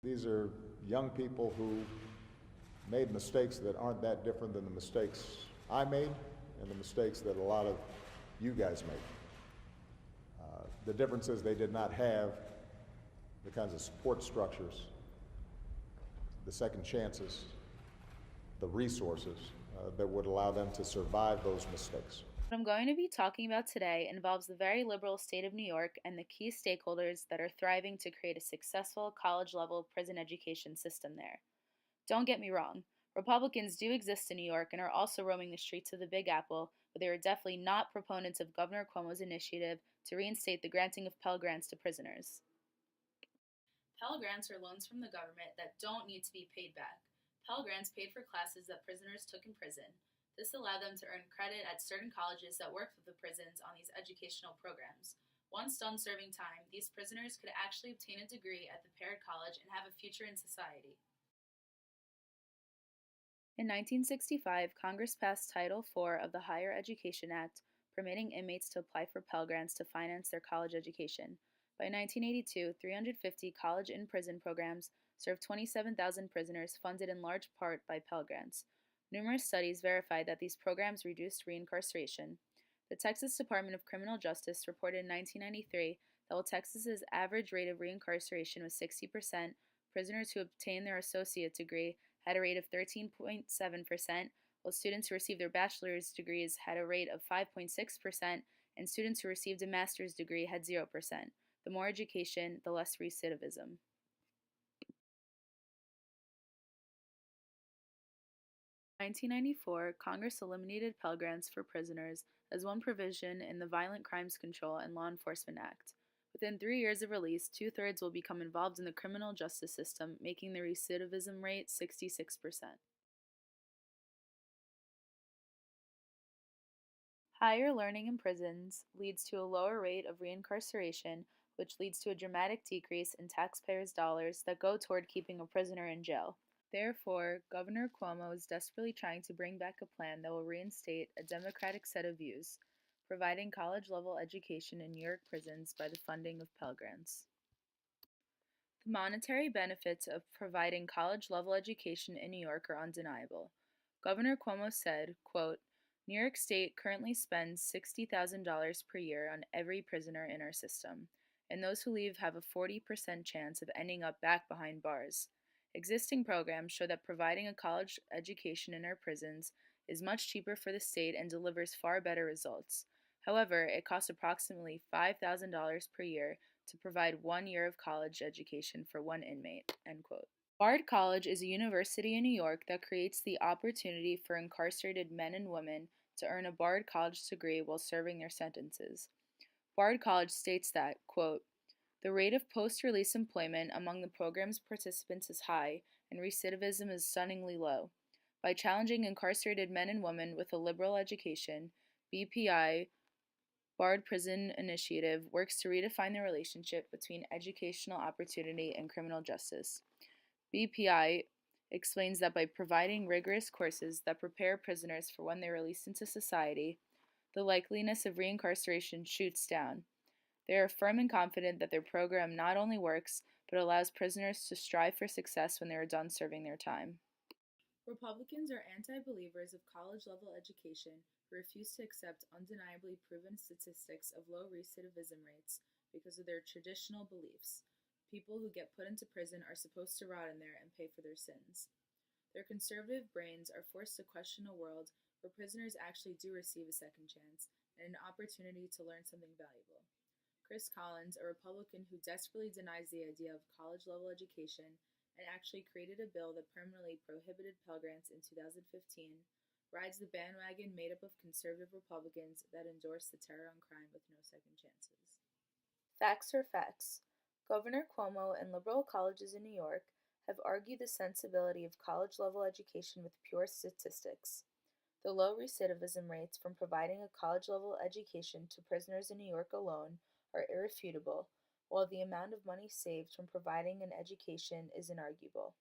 These are young people who made mistakes that aren't that different than the mistakes I made and the mistakes that a lot of you guys made. The difference is they did not have the kinds of support structures, the second chances, the resources that would allow them to survive those mistakes. What I'm going to be talking about today involves the very liberal state of New York and the key stakeholders that are thriving to create a successful college level prison education system there. Don't get me wrong, Republicans do exist in New York and are also roaming the streets of the Big Apple, but they are definitely not proponents of Governor Cuomo's initiative to reinstate the granting of Pell Grants to prisoners. Pell Grants are loans from the government that don't need to be paid back. Pell Grants paid for classes that prisoners took in prison. This allowed them to earn credit at certain colleges that worked with the prisons on these educational programs. Once done serving time, these prisoners could actually obtain a degree at the paired college and have a future in society. In 1965, Congress passed Title IV of the Higher Education Act, permitting inmates to apply for Pell Grants to finance their college education. By 1982, 350 college in prison programs served 27,000 prisoners, funded in large part by Pell Grants. Numerous studies verified that these programs reduced reincarceration. The Texas Department of Criminal Justice reported in 1993 that while Texas's average rate of reincarceration was 60%, prisoners who obtained their associate degree had a rate of 13.7%, while students who received their bachelor's degrees had a rate of 5.6%, and students who received a master's degree had 0%. The more education, the less recidivism. In 1994, Congress eliminated Pell Grants for prisoners as one provision in the Violent Crimes Control and Law Enforcement Act. Within 3 years of release, two-thirds will become involved in the criminal justice system, making the recidivism rate 66%. Higher learning in prisons leads to a lower rate of reincarceration, which leads to a dramatic decrease in taxpayers' dollars that go toward keeping a prisoner in jail. Therefore, Governor Cuomo is desperately trying to bring back a plan that will reinstate a democratic set of views, providing college level education in New York prisons by the funding of Pell Grants. The monetary benefits of providing college level education in New York are undeniable. Governor Cuomo said, quote, New York State currently spends $60,000 per year on every prisoner in our system, and those who leave have a 40% chance of ending up back behind bars. Existing programs show that providing a college education in our prisons is much cheaper for the state and delivers far better results. However, it costs approximately $5,000 per year to provide 1 year of college education for one inmate. End quote. Bard College is a university in New York that creates the opportunity for incarcerated men and women to earn a Bard College degree while serving their sentences. Bard College states that, quote, the rate of post release employment among the program's participants is high, and recidivism is stunningly low. By challenging incarcerated men and women with a liberal education, BPI Bard Prison Initiative works to redefine the relationship between educational opportunity and criminal justice. BPI explains that by providing rigorous courses that prepare prisoners for when they're released into society, the likeliness of reincarceration shoots down. They are firm and confident that their program not only works, but allows prisoners to strive for success when they are done serving their time. Republicans are anti-believers of college-level education who refuse to accept undeniably proven statistics of low recidivism rates because of their traditional beliefs. People who get put into prison are supposed to rot in there and pay for their sins. Their conservative brains are forced to question a world where prisoners actually do receive a second chance and an opportunity to learn something valuable. Chris Collins, a Republican who desperately denies the idea of college-level education and actually created a bill that permanently prohibited Pell Grants in 2015, rides the bandwagon made up of conservative Republicans that endorse the terror on crime with no second chances. Facts are facts. Governor Cuomo and liberal colleges in New York have argued the sensibility of college level education with pure statistics. The low recidivism rates from providing a college level education to prisoners in New York alone are irrefutable, while the amount of money saved from providing an education is inarguable.